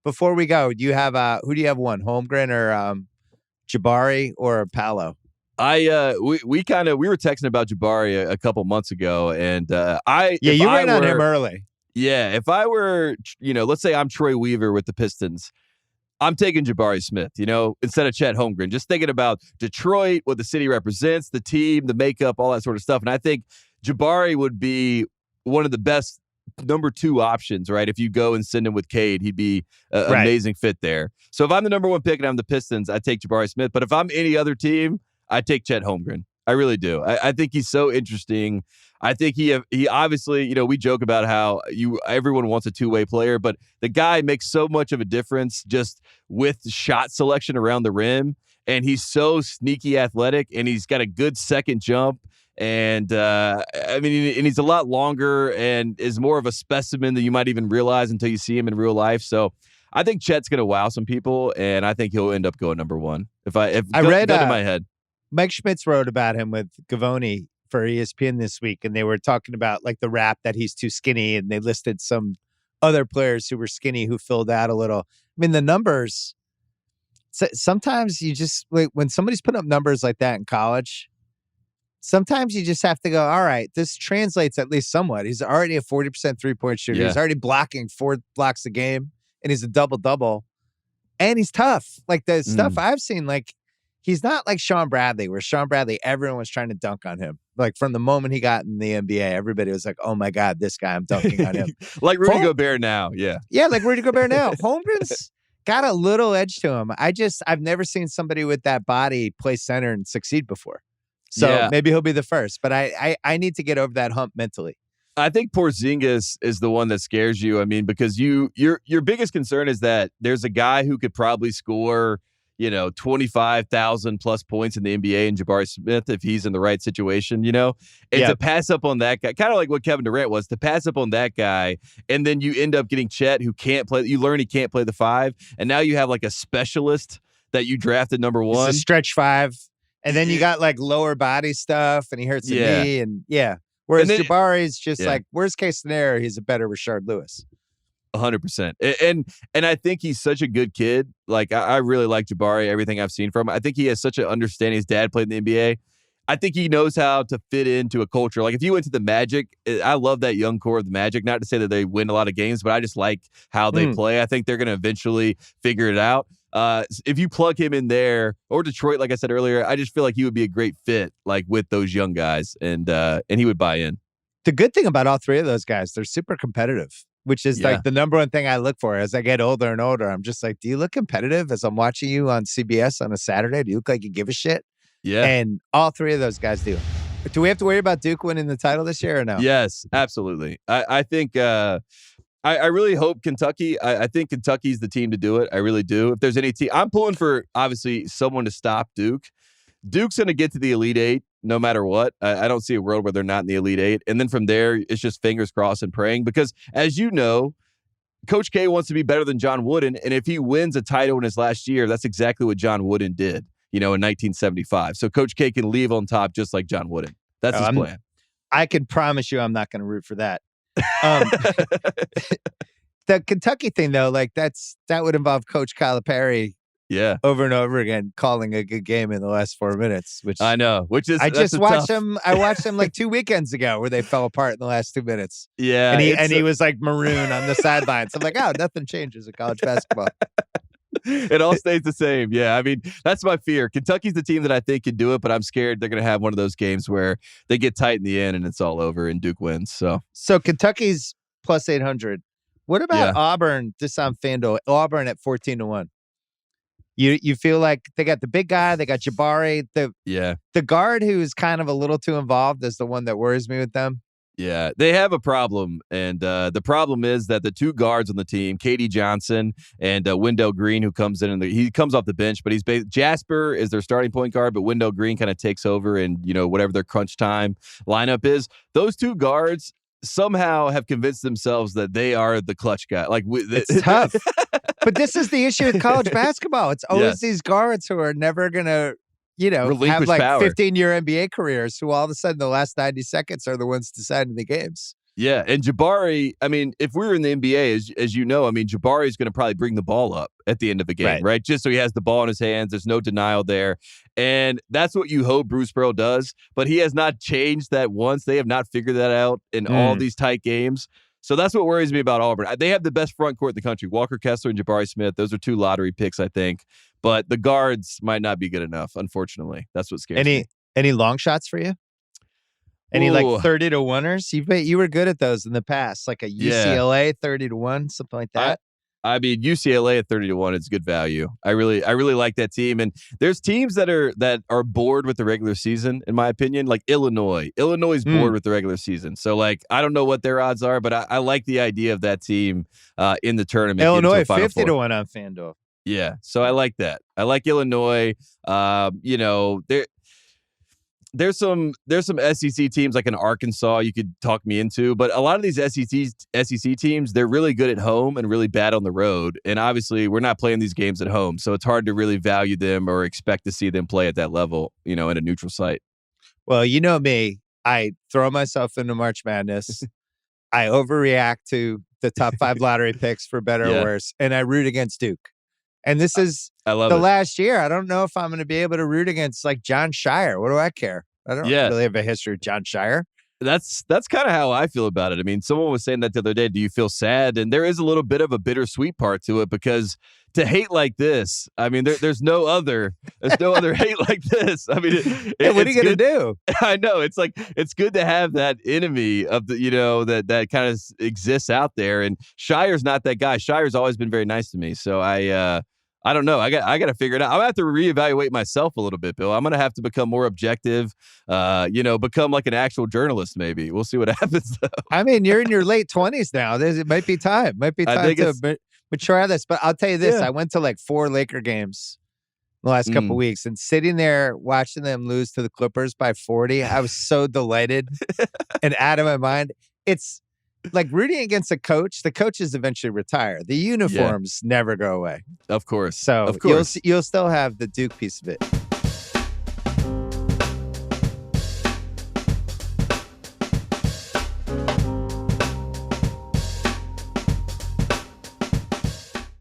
Before we go, do you have who do you have one? Holmgren or Jabari or Paolo? We were texting about Jabari a couple months ago, and you ran on him early. Yeah, if I were, let's say I'm Troy Weaver with the Pistons, I'm taking Jabari Smith, instead of Chet Holmgren. Just thinking about Detroit, what the city represents, the team, the makeup, all that sort of stuff. And I think Jabari would be one of the best number 2 options, right? If you go and send him with Cade, he'd be an amazing fit there. So if I'm the number 1 pick and I'm the Pistons, I take Jabari Smith. But if I'm any other team, I take Chet Holmgren. I really do. I think he's so interesting. I think he obviously, we joke about how everyone wants a two-way player, but the guy makes so much of a difference just with shot selection around the rim, and he's so sneaky athletic, and he's got a good second jump, and and he's a lot longer and is more of a specimen than you might even realize until you see him in real life. So I think Chet's going to wow some people, and I think he'll end up going number 1. If I read in my head. Mike Schmitz wrote about him with Gavoni for ESPN this week, and they were talking about like the rap that he's too skinny, and they listed some other players who were skinny who filled out a little. I mean, the numbers, sometimes you just, like, when somebody's putting up numbers like that in college, sometimes you just have to go, all right, this translates at least somewhat. He's already a 40% three-point shooter. Yeah. He's already blocking 4 blocks a game, and he's a double-double, and he's tough. Like the stuff I've seen, like, he's not like Sean Bradley, where Sean Bradley, everyone was trying to dunk on him. Like from the moment he got in the NBA, everybody was like, oh my God, this guy, I'm dunking on him. Like Rudy Gobert now. Yeah. Yeah, like Rudy Gobert now. Holmgren's got a little edge to him. I've never seen somebody with that body play center and succeed before. So maybe he'll be the first, but I need to get over that hump mentally. I think Porzingis is the one that scares you. I mean, because your biggest concern is that there's a guy who could probably score 25,000 plus points in the NBA and Jabari Smith if he's in the right situation, and to pass up on that guy, kind of like what Kevin Durant was, to pass up on that guy, and then you end up getting Chet, who can't play. You learn he can't play the 5, and now you have like a specialist that you drafted number 1. It's a stretch 5, and then you got like lower body stuff, and he hurts the knee, and Whereas Jabari's just like worst case scenario, he's a better Rashard Lewis. 100%. And I think he's such a good kid. Like, I really like Jabari, everything I've seen from him. I think he has such an understanding. His dad played in the NBA. I think he knows how to fit into a culture. Like, if you went to the Magic, I love that young core of the Magic. Not to say that they win a lot of games, but I just like how they play. I think they're going to eventually figure it out. If you plug him in there, or Detroit, like I said earlier, I just feel like he would be a great fit, like with those young guys, and he would buy in. The good thing about all 3 of those guys, they're super competitive, which is like the number 1 thing I look for as I get older and older. I'm just like, do you look competitive as I'm watching you on CBS on a Saturday? Do you look like you give a shit? Yeah. And all 3 of those guys do. Do we have to worry about Duke winning the title this year or no? Yes, absolutely. I think I really hope Kentucky. I think Kentucky's the team to do it. I really do. If there's any team, I'm pulling for, obviously, someone to stop Duke. Duke's going to get to the Elite 8 no matter what. I don't see a world where they're not in the Elite 8. And then from there, it's just fingers crossed and praying. Because, as you know, Coach K wants to be better than John Wooden. And if he wins a title in his last year, that's exactly what John Wooden did, in 1975. So Coach K can leave on top just like John Wooden. That's his plan. I can promise you I'm not going to root for that. The Kentucky thing, though, like that would involve Coach Calipari over and over again, calling a good game in the last 4 minutes, which I know, I just watched them. I watched them like 2 weekends ago where they fell apart in the last 2 minutes. Yeah. And he was like maroon on the sidelines. I'm like, nothing changes in college basketball. It all stays the same. Yeah. I mean, that's my fear. Kentucky's the team that I think can do it, but I'm scared they're going to have one of those games where they get tight in the end and it's all over and Duke wins. So Kentucky's plus 800. What about Auburn? This on FanDuel. Auburn at 14-1. You feel like they got the big guy, they got Jabari. The guard who's kind of a little too involved is the one that worries me with them. Yeah, they have a problem, and the problem is that the 2 guards on the team, Katie Johnson and Wendell Green, who comes in, and he comes off the bench, but Jasper is their starting point guard, but Wendell Green kind of takes over, and whatever their crunch time lineup is, those 2 guards somehow have convinced themselves that they are the clutch guy. Like it's tough. But this is the issue with college basketball. It's always these guards who are never going to, have like 15-year NBA careers who all of a sudden the last 90 seconds are the ones deciding the games. Yeah, and Jabari, I mean, if we were in the NBA, as you know, I mean, Jabari is going to probably bring the ball up at the end of the game, right? Just so he has the ball in his hands. There's no denial there. And that's what you hope Bruce Pearl does. But he has not changed that once. They have not figured that out in all these tight games. So that's what worries me about Auburn. They have the best front court in the country. Walker Kessler and Jabari Smith. Those are 2 lottery picks, I think. But the guards might not be good enough, unfortunately. That's what scares me. Any long shots for you? Any like 30-1ers? You were good at those in the past, like a UCLA 30-1, something like that. I mean, UCLA at 30-1, it's good value. I really like that team. And there's teams that are bored with the regular season, in my opinion, like Illinois. Illinois is bored with the regular season. So, like, I don't know what their odds are, but I like the idea of that team in the tournament. Illinois 50-1 on FanDuel. Yeah, so I like that. I like Illinois. There's some SEC teams like in Arkansas you could talk me into, but a lot of these SEC teams, they're really good at home and really bad on the road. And obviously we're not playing these games at home, so it's hard to really value them or expect to see them play at that level, in a neutral site. Well, you know me, I throw myself into March Madness. I overreact to the top 5 lottery picks for better or worse, and I root against Duke. And this is last year. I don't know if I'm going to be able to root against like John Shire. What do I care? I don't really have a history with John Shire. That's kind of how I feel about it. I mean, someone was saying that the other day. Do you feel sad? And there is a little bit of a bittersweet part to it because to hate like this, I mean, there's no other hate like this. I mean, what are you going to do? I know it's good to have that enemy of the that kind of exists out there. And Shire's not that guy. Shire's always been very nice to me. So I don't know. I got to figure it out. I'm going to have to reevaluate myself a little bit, Bill. I'm going to have to become more objective, become like an actual journalist maybe. We'll see what happens, though. I mean, you're in your late 20s now. It might be time. To mature out of this. But I'll tell you this. I went to like 4 Laker games the last couple of weeks, and sitting there watching them lose to the Clippers by 40, I was so delighted and out of my mind. It's like rooting against a coach. The coaches eventually retire. The uniforms never go away. Of course. So of course. You'll still have the Duke piece of it.